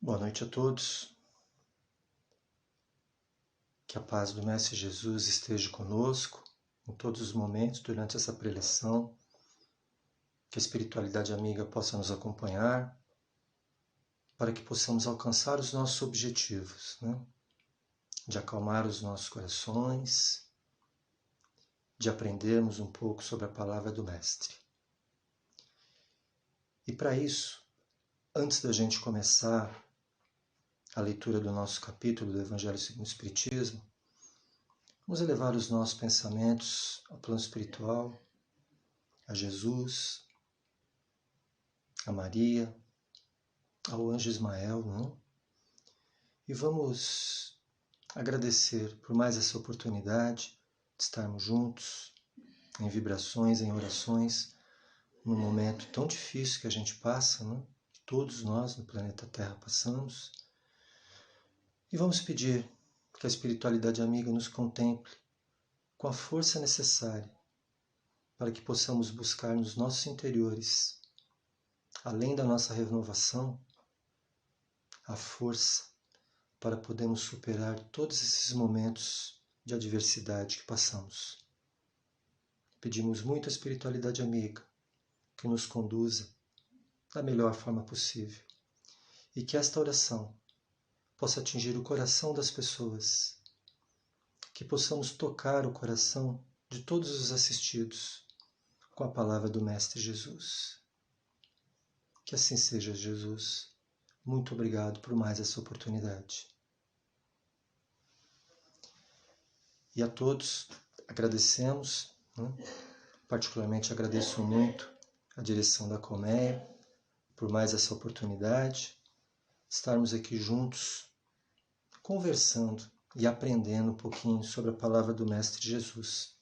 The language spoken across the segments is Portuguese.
Boa noite a todos. Que a paz do Mestre Jesus esteja conosco em todos os momentos durante essa preleção. Que a espiritualidade amiga possa nos acompanhar para que possamos alcançar os nossos objetivos, de acalmar os nossos corações, de aprendermos um pouco sobre a palavra do Mestre. E para isso, antes da gente começar a leitura do nosso capítulo do Evangelho segundo o Espiritismo, vamos elevar os nossos pensamentos ao plano espiritual, a Jesus, a Maria, ao anjo Ismael, E vamos agradecer por mais essa oportunidade de estarmos juntos, em vibrações, em orações, num momento tão difícil que a gente passa, que todos nós no planeta Terra passamos. E vamos pedir que a espiritualidade amiga nos contemple com a força necessária para que possamos buscar nos nossos interiores, além da nossa renovação, a força para podermos superar todos esses momentos de adversidade que passamos. Pedimos muito à espiritualidade amiga que nos conduza da melhor forma possível e que esta oração possa atingir o coração das pessoas, que possamos tocar o coração de todos os assistidos com a palavra do Mestre Jesus. Que assim seja, Jesus. Muito obrigado por mais essa oportunidade. E a todos agradecemos, particularmente agradeço muito a direção da Colmeia por mais essa oportunidade, estarmos aqui juntos, conversando e aprendendo um pouquinho sobre a palavra do Mestre Jesus.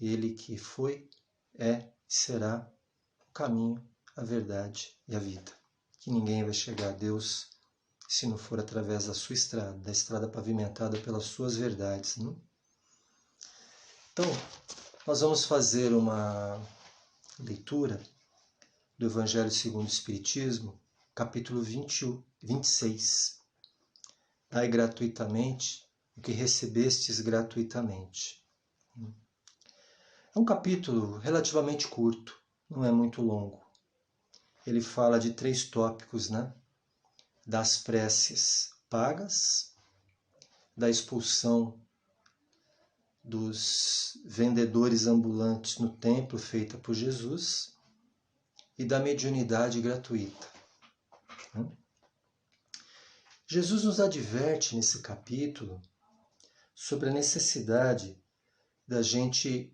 Ele que foi, é e será o caminho, a verdade e a vida. Que ninguém vai chegar a Deus se não for através da sua estrada, da estrada pavimentada pelas suas verdades. Então, nós vamos fazer uma leitura do Evangelho segundo o Espiritismo, capítulo 26. Dai gratuitamente o que recebestes gratuitamente. É um capítulo relativamente curto, não é muito longo. Ele fala de 3 tópicos, Das preces pagas, da expulsão dos vendedores ambulantes no templo feita por Jesus e da mediunidade gratuita. Jesus nos adverte nesse capítulo sobre a necessidade da gente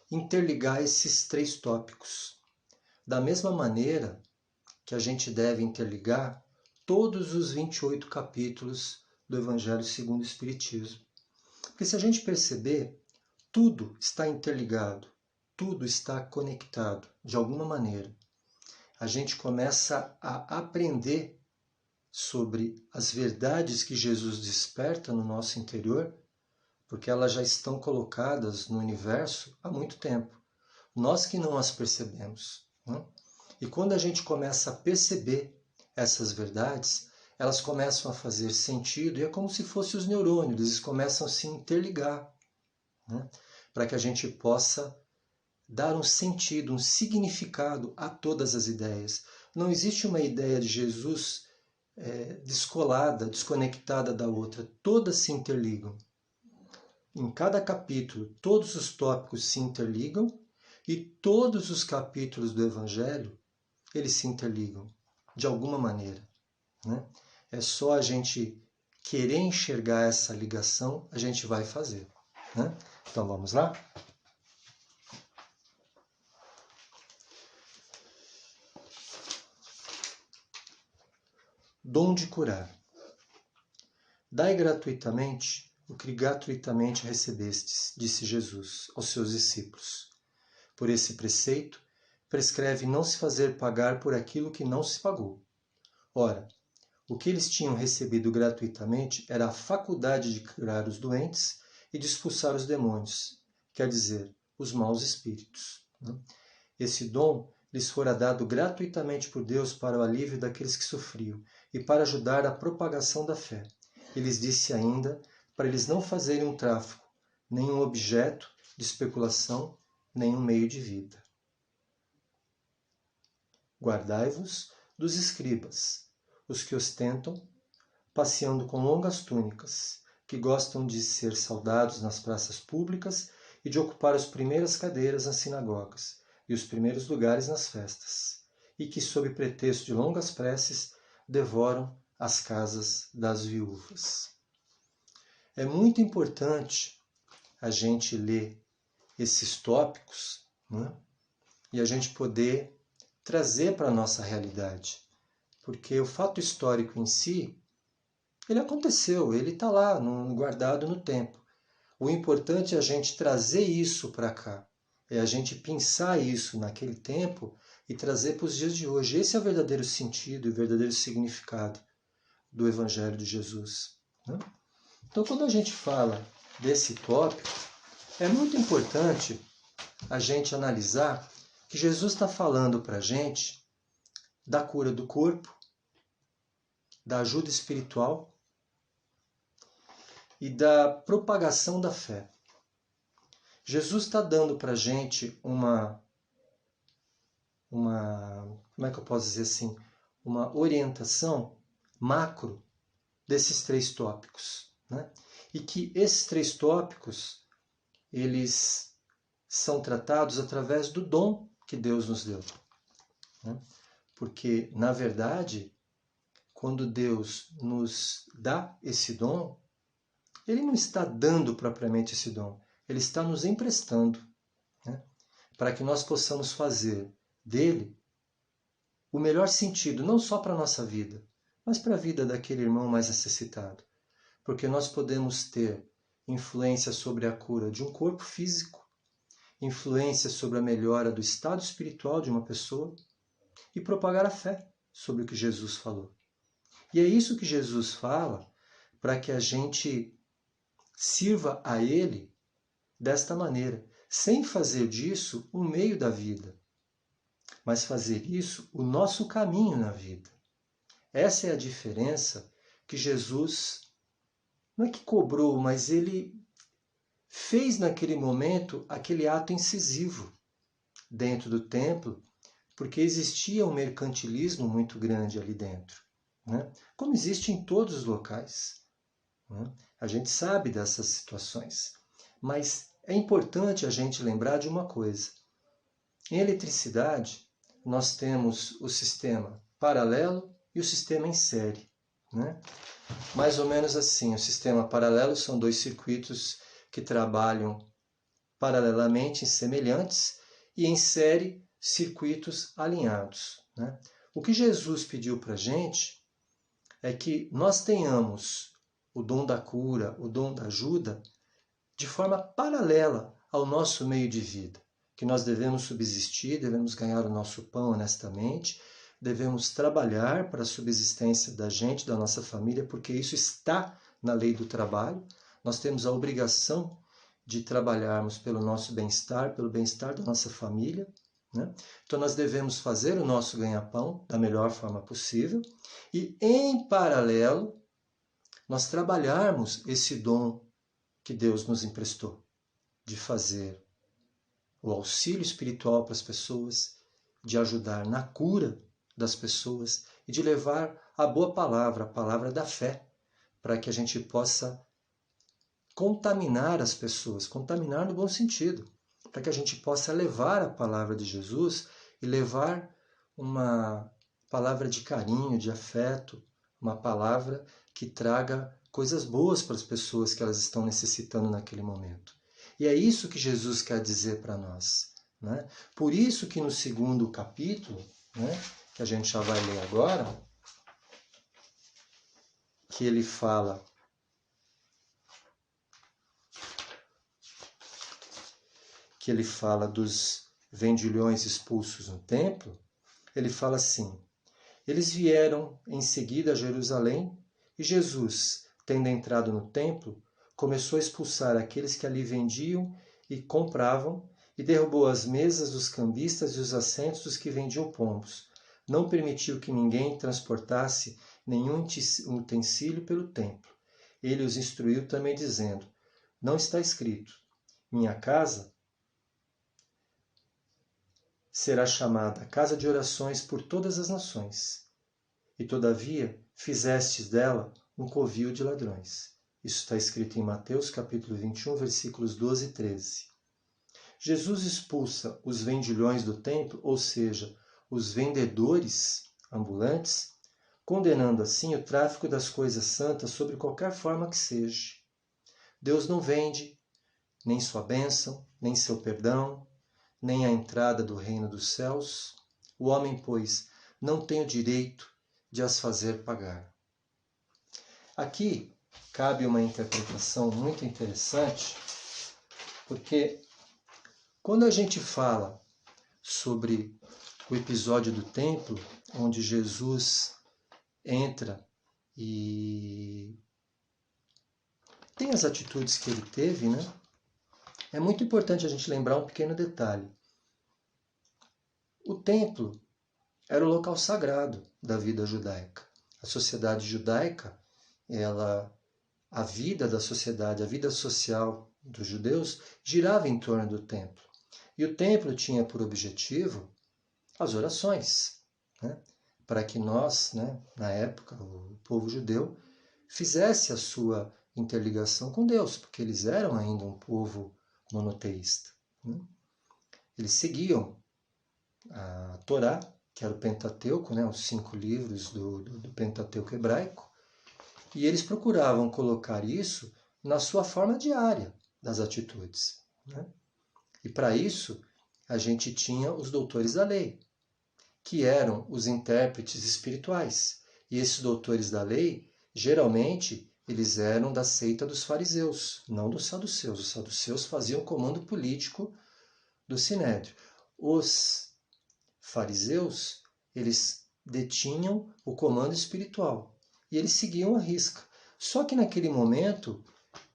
interligar esses 3 tópicos, da mesma maneira que a gente deve interligar todos os 28 capítulos do Evangelho segundo o Espiritismo. Porque se a gente perceber, tudo está interligado, tudo está conectado de alguma maneira. A gente começa a aprender sobre as verdades que Jesus desperta no nosso interior, porque elas já estão colocadas no universo há muito tempo. Nós que não as percebemos. E quando a gente começa a perceber essas verdades, elas começam a fazer sentido e é como se fossem os neurônios, eles começam a se interligar, para que a gente possa dar um sentido, um significado a todas as ideias. Não existe uma ideia de Jesus descolada, desconectada da outra, todas se interligam. Em cada capítulo, todos os tópicos se interligam e todos os capítulos do Evangelho, eles se interligam de alguma maneira. É só a gente querer enxergar essa ligação, a gente vai fazer. Então vamos lá? Dom de curar. Dai gratuitamente o que gratuitamente recebestes, disse Jesus aos seus discípulos. Por esse preceito, prescreve não se fazer pagar por aquilo que não se pagou. Ora, o que eles tinham recebido gratuitamente era a faculdade de curar os doentes e de expulsar os demônios, quer dizer, os maus espíritos. Esse dom lhes fora dado gratuitamente por Deus para o alívio daqueles que sofriam e para ajudar a propagação da fé. E lhes disse ainda para eles não fazerem um tráfico, nenhum objeto de especulação, nenhum meio de vida. Guardai-vos dos escribas, os que ostentam, passeando com longas túnicas, que gostam de ser saudados nas praças públicas e de ocupar as primeiras cadeiras nas sinagogas e os primeiros lugares nas festas, e que, sob pretexto de longas preces, devoram as casas das viúvas. É muito importante a gente ler esses tópicos, né? E a gente poder trazer para a nossa realidade. Porque o fato histórico em si, ele aconteceu, ele está lá, guardado no tempo. O importante é a gente trazer isso para cá, é a gente pensar isso naquele tempo e trazer para os dias de hoje. Esse é o verdadeiro sentido e o verdadeiro significado do Evangelho de Jesus, né? Então, quando a gente fala desse tópico, é muito importante a gente analisar que Jesus está falando para a gente da cura do corpo, da ajuda espiritual e da propagação da fé. Jesus está dando para a gente como é que eu posso dizer assim, uma orientação macro desses três tópicos, né? E que esses três tópicos, eles são tratados através do dom que Deus nos deu, né? Porque, na verdade, quando Deus nos dá esse dom, Ele não está dando propriamente esse dom, Ele está nos emprestando, né? Para que nós possamos fazer dele o melhor sentido, não só para a nossa vida, mas para a vida daquele irmão mais necessitado. Porque nós podemos ter influência sobre a cura de um corpo físico, influência sobre a melhora do estado espiritual de uma pessoa e propagar a fé sobre o que Jesus falou. E é isso que Jesus fala para que a gente sirva a Ele desta maneira, sem fazer disso um meio da vida, mas fazer isso o nosso caminho na vida. Essa é a diferença que Jesus, não é que cobrou, mas Ele fez naquele momento aquele ato incisivo dentro do templo, porque existia um mercantilismo muito grande ali dentro, né? Como existe em todos os locais, né? A gente sabe dessas situações, mas é importante a gente lembrar de uma coisa. Em eletricidade, nós temos o sistema paralelo e o sistema em série, né? Mais ou menos assim, o sistema paralelo são dois circuitos que trabalham paralelamente, semelhantes, e em série, circuitos alinhados, né? O que Jesus pediu para a gente é que nós tenhamos o dom da cura, o dom da ajuda, de forma paralela ao nosso meio de vida, que nós devemos subsistir, devemos ganhar o nosso pão honestamente, devemos trabalhar para a subsistência da gente, da nossa família, porque isso está na lei do trabalho. Nós temos a obrigação de trabalharmos pelo nosso bem-estar, pelo bem-estar da nossa família, né? Então nós devemos fazer o nosso ganha-pão da melhor forma possível e, em paralelo, nós trabalharmos esse dom que Deus nos emprestou, de fazer o auxílio espiritual para as pessoas, de ajudar na cura das pessoas e de levar a boa palavra, a palavra da fé, para que a gente possa contaminar as pessoas, contaminar no bom sentido, para que a gente possa levar a palavra de Jesus e levar uma palavra de carinho, de afeto, uma palavra que traga coisas boas para as pessoas que elas estão necessitando naquele momento. E é isso que Jesus quer dizer para nós, né? Por isso que no segundo capítulo, né, que a gente já vai ler agora, que ele fala dos vendilhões expulsos no templo, ele fala assim: eles vieram em seguida a Jerusalém e Jesus, tendo entrado no templo, começou a expulsar aqueles que ali vendiam e compravam e derrubou as mesas dos cambistas e os assentos dos que vendiam pombos. Não permitiu que ninguém transportasse nenhum utensílio pelo templo. Ele os instruiu também dizendo: não está escrito: minha casa será chamada casa de orações por todas as nações. E todavia fizestes dela um covil de ladrões. Isso está escrito em Mateus capítulo 21, versículos 12 e 13. Jesus expulsa os vendilhões do templo, ou seja, os vendedores ambulantes, condenando assim o tráfico das coisas santas sobre qualquer forma que seja. Deus não vende nem sua bênção, nem seu perdão, nem a entrada do reino dos céus. O homem, pois, não tem o direito de as fazer pagar. Aqui cabe uma interpretação muito interessante, porque quando a gente fala sobre o episódio do templo, onde Jesus entra e tem as atitudes que ele teve, né? É muito importante a gente lembrar um pequeno detalhe. O templo era o local sagrado da vida judaica. A sociedade judaica, a vida da sociedade, a vida social dos judeus girava em torno do templo. E o templo tinha por objetivo as orações, né? Para que nós, né, na época, o povo judeu, fizesse a sua interligação com Deus, porque eles eram ainda um povo monoteísta. Né? Eles seguiam a Torá, que era o Pentateuco, né, os 5 livros do Pentateuco hebraico, e eles procuravam colocar isso na sua forma diária das atitudes. Né? E para isso, a gente tinha os doutores da lei, que eram os intérpretes espirituais. E esses doutores da lei, geralmente, eles eram da seita dos fariseus, não dos saduceus. Os saduceus faziam o comando político do sinédrio. Os fariseus, eles detinham o comando espiritual e eles seguiam à risca. Só que naquele momento,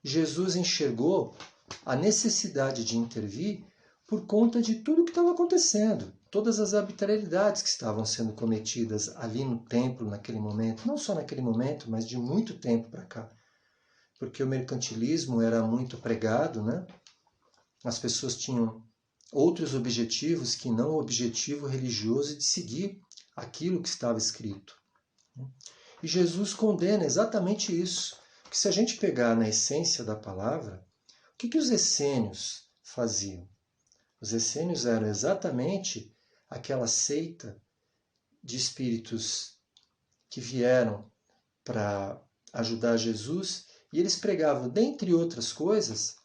Jesus enxergou a necessidade de intervir por conta de tudo o que estava acontecendo, todas as arbitrariedades que estavam sendo cometidas ali no templo naquele momento, não só naquele momento, mas de muito tempo para cá. Porque o mercantilismo era muito pregado, né? As pessoas tinham outros objetivos que não o objetivo religioso de seguir aquilo que estava escrito. E Jesus condena exatamente isso. Porque se a gente pegar na essência da palavra, o que os essênios faziam? Os essênios eram exatamente aquela seita de espíritos que vieram para ajudar Jesus e eles pregavam, dentre outras coisas,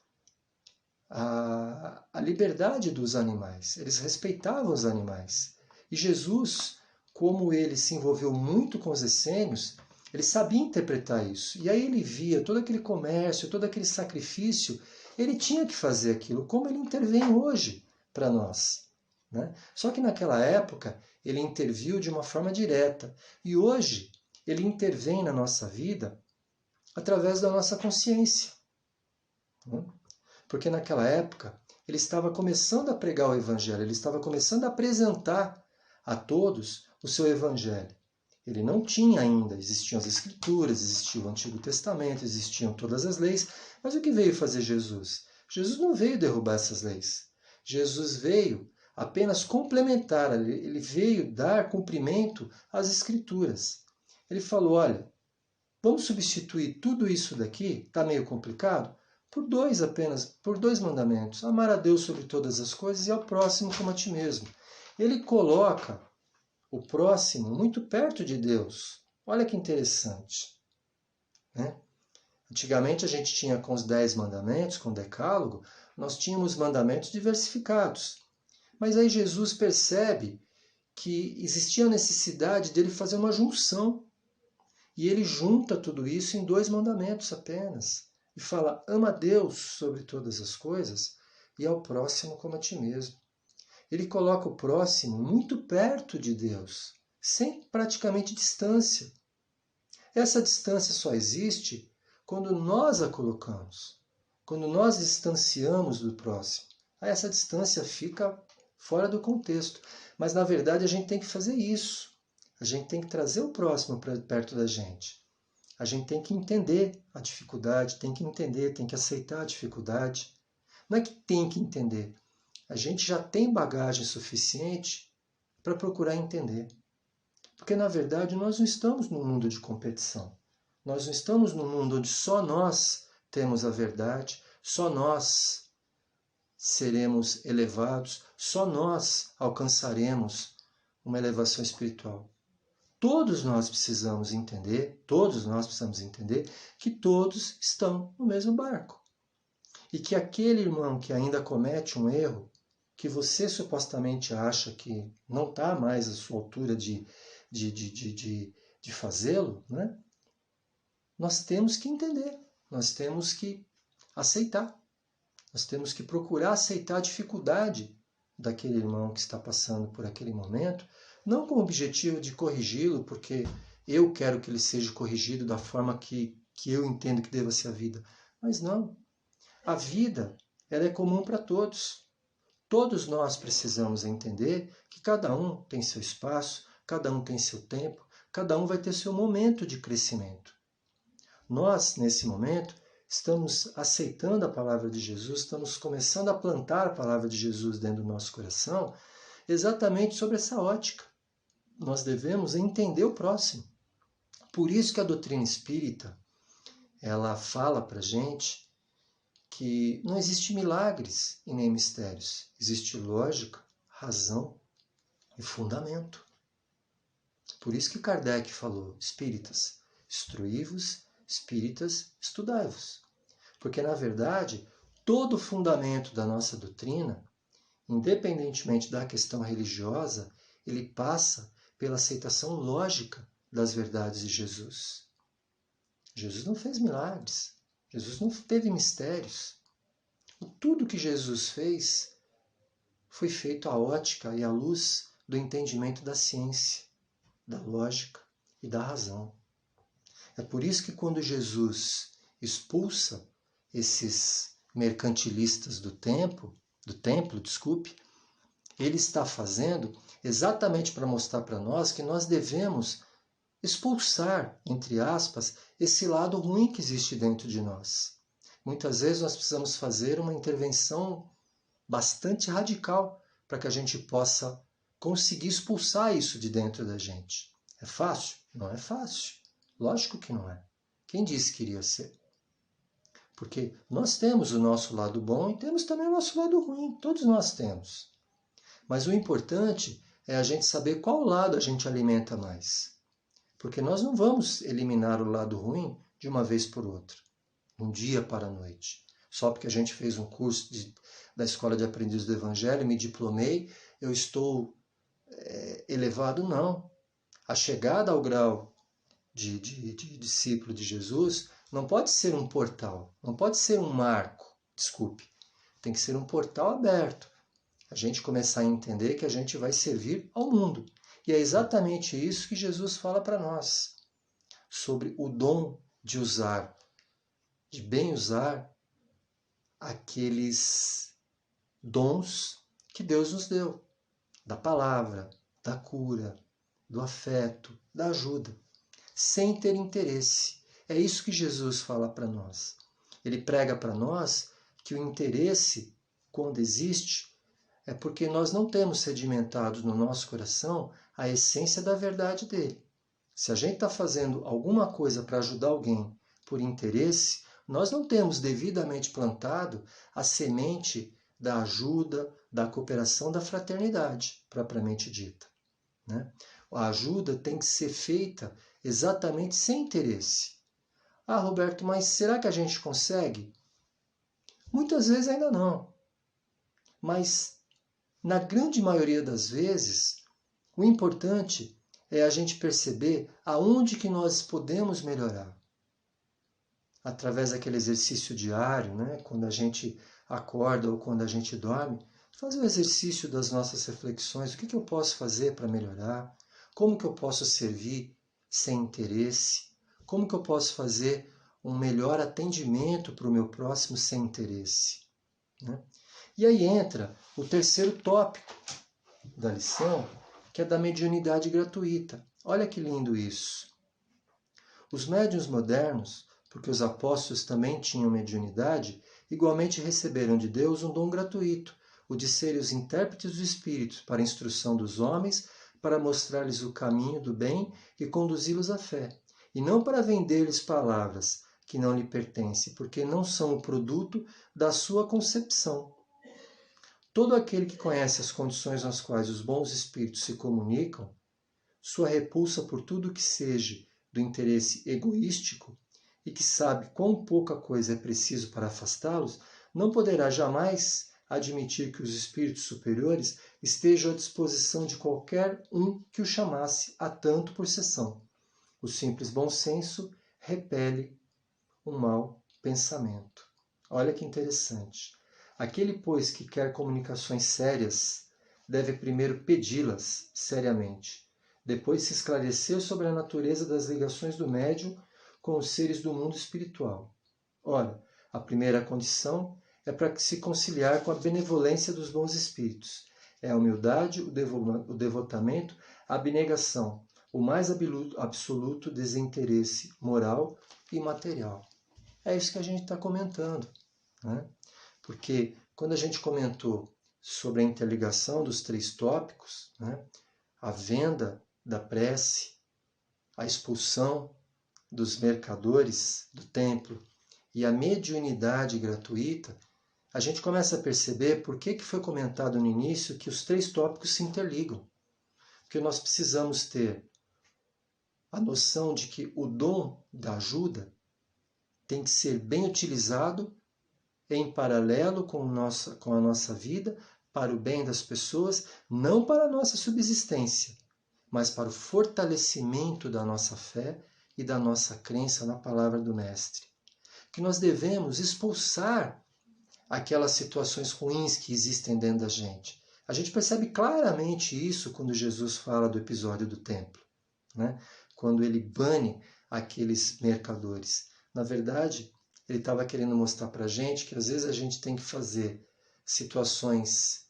a liberdade dos animais. Eles respeitavam os animais. E Jesus, como ele se envolveu muito com os essênios, ele sabia interpretar isso. E aí ele via todo aquele comércio, todo aquele sacrifício, ele tinha que fazer aquilo, como ele intervém hoje para nós. Né? Só que naquela época ele interviu de uma forma direta. E hoje ele intervém na nossa vida através da nossa consciência. Né? Porque naquela época ele estava começando a pregar o Evangelho, ele estava começando a apresentar a todos o seu Evangelho. Ele não tinha ainda, existiam as Escrituras, existia o Antigo Testamento, existiam todas as leis, mas o que veio fazer Jesus? Jesus não veio derrubar essas leis. Jesus veio apenas complementar, ele veio dar cumprimento às Escrituras. Ele falou, olha, vamos substituir tudo isso daqui, está meio complicado? Por 2 apenas, por 2 mandamentos. Amar a Deus sobre todas as coisas e ao próximo como a ti mesmo. Ele coloca o próximo muito perto de Deus. Olha que interessante. Né? Antigamente a gente tinha com os 10 mandamentos, com o decálogo, nós tínhamos mandamentos diversificados. Mas aí Jesus percebe que existia a necessidade dele fazer uma junção. E ele junta tudo isso em 2 mandamentos apenas. E fala, ama a Deus sobre todas as coisas e ao próximo como a ti mesmo. Ele coloca o próximo muito perto de Deus, sem praticamente distância. Essa distância só existe quando nós a colocamos, quando nós distanciamos do próximo. Aí essa distância fica fora do contexto. Mas na verdade a gente tem que fazer isso. A gente tem que trazer o próximo para perto da gente. A gente tem que entender a dificuldade, tem que entender, tem que aceitar a dificuldade. Não é que tem que entender. A gente já tem bagagem suficiente para procurar entender. Porque, na verdade, nós não estamos num mundo de competição. Nós não estamos num mundo onde só nós temos a verdade, só nós seremos elevados, só nós alcançaremos uma elevação espiritual. Todos nós precisamos entender que todos estão no mesmo barco. E que aquele irmão que ainda comete um erro, que você supostamente acha que não está mais à sua altura de fazê-lo, né? Nós temos que entender, nós temos que aceitar, nós temos que procurar aceitar a dificuldade daquele irmão que está passando por aquele momento, não com o objetivo de corrigi-lo, porque eu quero que ele seja corrigido da forma que eu entendo que deva ser a vida. Mas não. A vida, ela é comum para todos. Todos nós precisamos entender que cada um tem seu espaço, cada um tem seu tempo, cada um vai ter seu momento de crescimento. Nós, nesse momento, estamos aceitando a palavra de Jesus, estamos começando a plantar a palavra de Jesus dentro do nosso coração, exatamente sobre essa ótica. Nós devemos entender o próximo. Por isso que a doutrina espírita, ela fala para a gente que não existe milagres e nem mistérios. Existe lógica, razão e fundamento. Por isso que Kardec falou, espíritas, instruí-vos, espíritas, estudai-vos. Porque, na verdade, todo o fundamento da nossa doutrina, independentemente da questão religiosa, ele passa pela aceitação lógica das verdades de Jesus. Jesus não fez milagres, Jesus não teve mistérios. Tudo que Jesus fez foi feito à ótica e à luz do entendimento da ciência, da lógica e da razão. É por isso que quando Jesus expulsa esses mercantilistas do templo, ele está fazendo exatamente para mostrar para nós que nós devemos expulsar, entre aspas, esse lado ruim que existe dentro de nós. Muitas vezes nós precisamos fazer uma intervenção bastante radical para que a gente possa conseguir expulsar isso de dentro da gente. É fácil? Não é fácil. Lógico que não é. Quem disse que iria ser? Porque nós temos o nosso lado bom e temos também o nosso lado ruim. Todos nós temos. Mas o importante é a gente saber qual lado a gente alimenta mais. Porque nós não vamos eliminar o lado ruim de uma vez por outra, um dia para a noite. Só porque a gente fez um curso da Escola de Aprendizes do Evangelho, me diplomei, eu estou elevado, não. A chegada ao grau de discípulo de Jesus não pode ser um portal, não pode ser um marco, tem que ser um portal aberto. A gente começar a entender que a gente vai servir ao mundo. E é exatamente isso que Jesus fala para nós, sobre o dom de usar, de bem usar aqueles dons que Deus nos deu, da palavra, da cura, do afeto, da ajuda, sem ter interesse. É isso que Jesus fala para nós. Ele prega para nós que o interesse, quando existe, é porque nós não temos sedimentado no nosso coração a essência da verdade dele. Se a gente está fazendo alguma coisa para ajudar alguém por interesse, nós não temos devidamente plantado a semente da ajuda, da cooperação, da fraternidade, propriamente dita. Né? A ajuda tem que ser feita exatamente sem interesse. Ah, Roberto, mas será que a gente consegue? Muitas vezes ainda não. Mas, na grande maioria das vezes, o importante é a gente perceber aonde que nós podemos melhorar. Através daquele exercício diário, né? Quando a gente acorda ou quando a gente dorme, fazer o exercício das nossas reflexões. O que eu posso fazer para melhorar? Como que eu posso servir sem interesse? Como que eu posso fazer um melhor atendimento para o meu próximo sem interesse? Né? E aí entra o terceiro tópico da lição, que é da mediunidade gratuita. Olha que lindo isso. Os médiuns modernos, porque os apóstolos também tinham mediunidade, igualmente receberam de Deus um dom gratuito, o de serem os intérpretes do Espírito para a instrução dos homens, para mostrar-lhes o caminho do bem e conduzi-los à fé, e não para vender-lhes palavras que não lhe pertencem, porque não são o produto da sua concepção. Todo aquele que conhece as condições nas quais os bons espíritos se comunicam, sua repulsa por tudo que seja do interesse egoístico e que sabe quão pouca coisa é preciso para afastá-los, não poderá jamais admitir que os espíritos superiores estejam à disposição de qualquer um que o chamasse a tanto por sessão. O simples bom senso repele um mau pensamento. Olha que interessante. Aquele, pois, que quer comunicações sérias, deve primeiro pedi-las seriamente, depois se esclarecer sobre a natureza das ligações do médium com os seres do mundo espiritual. Ora, a primeira condição é para se conciliar com a benevolência dos bons espíritos. É a humildade, o devotamento, a abnegação, o mais absoluto desinteresse moral e material. É isso que a gente está comentando, né? Porque quando a gente comentou sobre a interligação dos três tópicos, né, a venda da prece, a expulsão dos mercadores do templo e a mediunidade gratuita, a gente começa a perceber por que foi comentado no início que os três tópicos se interligam. Porque nós precisamos ter a noção de que o dom da ajuda tem que ser bem utilizado em paralelo com a nossa vida, para o bem das pessoas, não para a nossa subsistência, mas para o fortalecimento da nossa fé e da nossa crença na palavra do Mestre. Que nós devemos expulsar aquelas situações ruins que existem dentro da gente. A gente percebe claramente isso quando Jesus fala do episódio do templo, né? Quando ele bane aqueles mercadores. Na verdade, ele estava querendo mostrar para a gente que às vezes a gente tem que fazer situações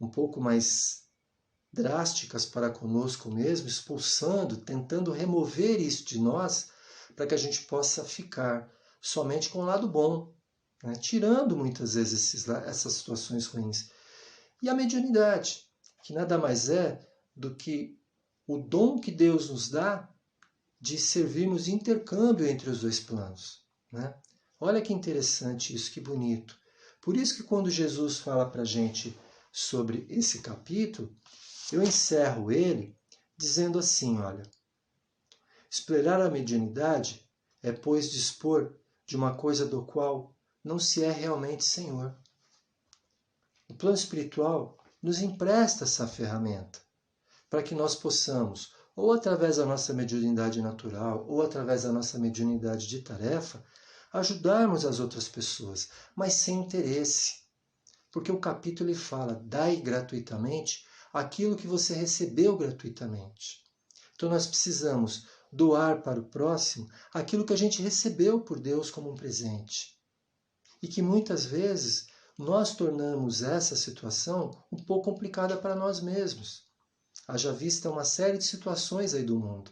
um pouco mais drásticas para conosco mesmo, expulsando, tentando remover isso de nós, para que a gente possa ficar somente com o lado bom, né? Tirando muitas vezes essas situações ruins. E a mediunidade, que nada mais é do que o dom que Deus nos dá de servirmos de intercâmbio entre os dois planos, né? Olha que interessante isso, que bonito. Por isso que quando Jesus fala para a gente sobre esse capítulo, eu encerro ele dizendo assim, olha, explorar a mediunidade é, pois, dispor de uma coisa do qual não se é realmente senhor. O plano espiritual nos empresta essa ferramenta para que nós possamos, ou através da nossa mediunidade natural, ou através da nossa mediunidade de tarefa, ajudarmos as outras pessoas, mas sem interesse. Porque o capítulo ele fala, dai gratuitamente aquilo que você recebeu gratuitamente. Então nós precisamos doar para o próximo aquilo que a gente recebeu por Deus como um presente. E que muitas vezes nós tornamos essa situação um pouco complicada para nós mesmos. Haja vista uma série de situações aí do mundo.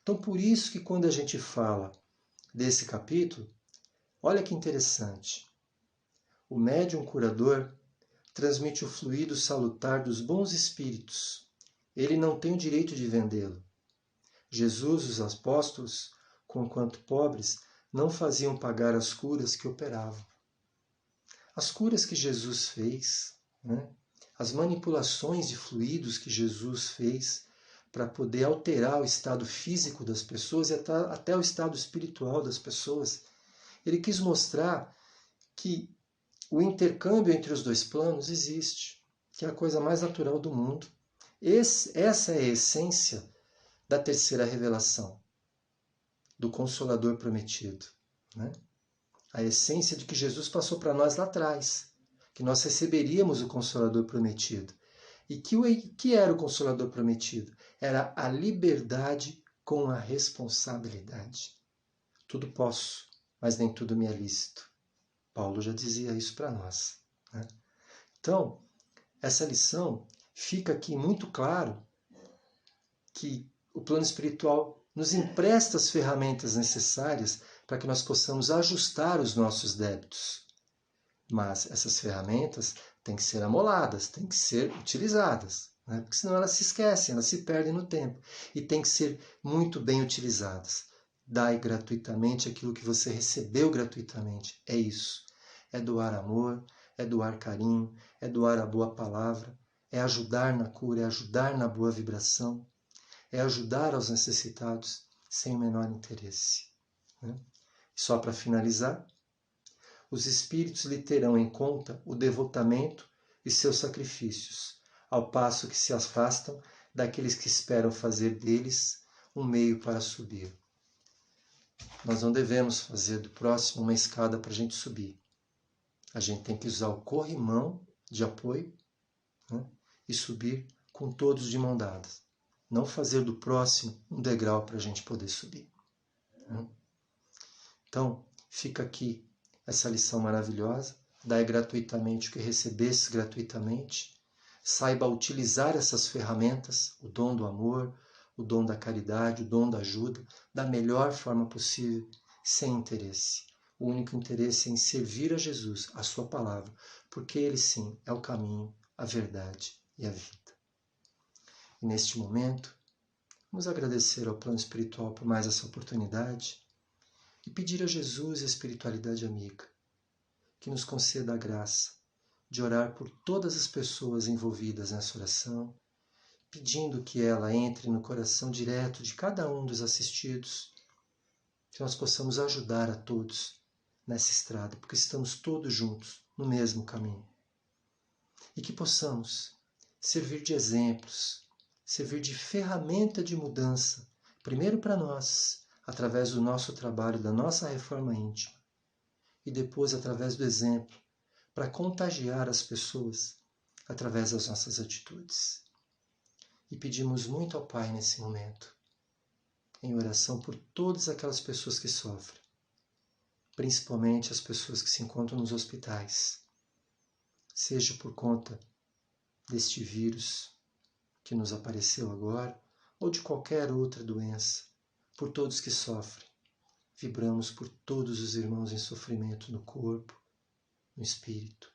Então por isso que quando a gente fala desse capítulo, olha que interessante. O médium curador transmite o fluido salutar dos bons espíritos. Ele não tem o direito de vendê-lo. Jesus e os apóstolos, conquanto pobres, não faziam pagar as curas que operavam. As curas que Jesus fez, né? As manipulações de fluidos que Jesus fez para poder alterar o estado físico das pessoas e até o estado espiritual das pessoas, ele quis mostrar que o intercâmbio entre os dois planos existe, que é a coisa mais natural do mundo. Essa é a essência da terceira revelação, do Consolador prometido, né? A essência de que Jesus passou para nós lá atrás, que nós receberíamos o Consolador prometido. E que era o Consolador prometido? Era a liberdade com a responsabilidade. Tudo posso, mas nem tudo me é lícito. Paulo já dizia isso para nós, né? Então, essa lição fica aqui muito claro que o plano espiritual nos empresta as ferramentas necessárias para que nós possamos ajustar os nossos débitos. Mas essas ferramentas têm que ser amoladas, têm que ser utilizadas, né? Porque senão elas se esquecem, elas se perdem no tempo. E têm que ser muito bem utilizadas. Dai gratuitamente aquilo que você recebeu gratuitamente. É isso. É doar amor, é doar carinho, é doar a boa palavra, é ajudar na cura, é ajudar na boa vibração, é ajudar aos necessitados sem o menor interesse, né? Só para finalizar, os espíritos lhe terão em conta o devotamento e seus sacrifícios, ao passo que se afastam daqueles que esperam fazer deles um meio para subir. Nós não devemos fazer do próximo uma escada para a gente subir. A gente tem que usar o corrimão de apoio, né, e subir com todos de mão dadas. Não fazer do próximo um degrau para a gente poder subir, né? Então, fica aqui essa lição maravilhosa. Dai gratuitamente o que recebestes gratuitamente. Saiba utilizar essas ferramentas, o dom do amor, o dom da caridade, o dom da ajuda, da melhor forma possível, sem interesse. O único interesse é em servir a Jesus, a sua palavra, porque Ele sim é o caminho, a verdade e a vida. E neste momento, vamos agradecer ao plano espiritual por mais essa oportunidade e pedir a Jesus e a espiritualidade amiga que nos conceda a graça de orar por todas as pessoas envolvidas nessa oração, pedindo que ela entre no coração direto de cada um dos assistidos, que nós possamos ajudar a todos nessa estrada, porque estamos todos juntos no mesmo caminho. E que possamos servir de exemplos, servir de ferramenta de mudança, primeiro para nós, através do nosso trabalho, da nossa reforma íntima, e depois através do exemplo, para contagiar as pessoas através das nossas atitudes. E pedimos muito ao Pai nesse momento, em oração por todas aquelas pessoas que sofrem, principalmente as pessoas que se encontram nos hospitais, seja por conta deste vírus que nos apareceu agora, ou de qualquer outra doença, por todos que sofrem. Vibramos por todos os irmãos em sofrimento no corpo, no espírito,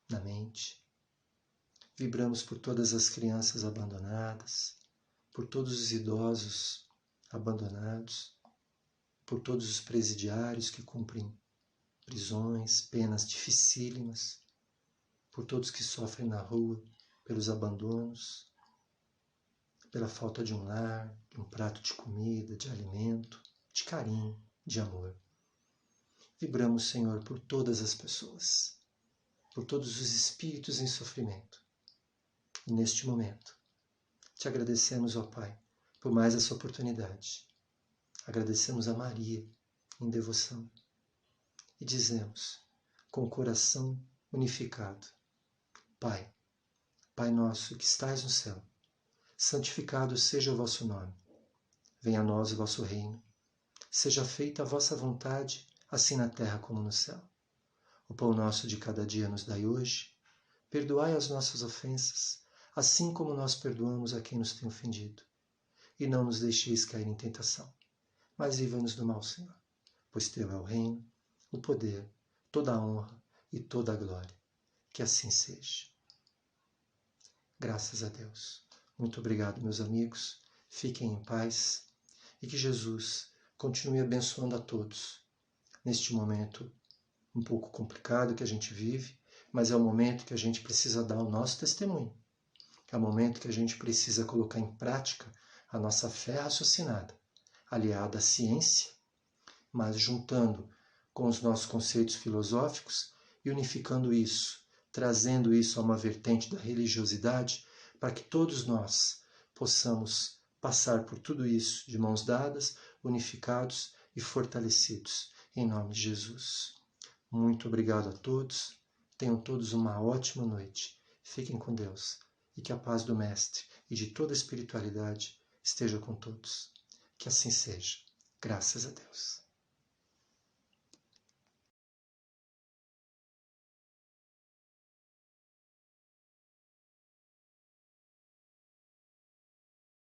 na mente. Vibramos por todas as crianças abandonadas, por todos os idosos abandonados, por todos os presidiários que cumprem prisões, penas dificílimas, por todos que sofrem na rua pelos abandonos, pela falta de um lar, de um prato de comida, de alimento, de carinho, de amor. Vibramos, Senhor, por todas as pessoas, por todos os espíritos em sofrimento. E neste momento, te agradecemos, ó Pai, por mais essa oportunidade. Agradecemos a Maria em devoção e dizemos, com o coração unificado, Pai, Pai nosso que estais no céu, santificado seja o vosso nome. Venha a nós o vosso reino. Seja feita a vossa vontade, assim na terra como no céu. O pão nosso de cada dia nos dai hoje. Perdoai as nossas ofensas, assim como nós perdoamos a quem nos tem ofendido. E não nos deixeis cair em tentação, mas livra-nos do mal, Senhor. Pois teu é o reino, o poder, toda a honra e toda a glória. Que assim seja. Graças a Deus. Muito obrigado, meus amigos. Fiquem em paz e que Jesus continue abençoando a todos neste momento um pouco complicado que a gente vive, mas é o momento que a gente precisa dar o nosso testemunho. É o momento que a gente precisa colocar em prática a nossa fé raciocinada, aliada à ciência, mas juntando com os nossos conceitos filosóficos e unificando isso, trazendo isso a uma vertente da religiosidade, para que todos nós possamos passar por tudo isso de mãos dadas, unificados e fortalecidos, em nome de Jesus. Muito obrigado a todos, tenham todos uma ótima noite, fiquem com Deus e que a paz do Mestre e de toda a espiritualidade esteja com todos. Que assim seja, graças a Deus.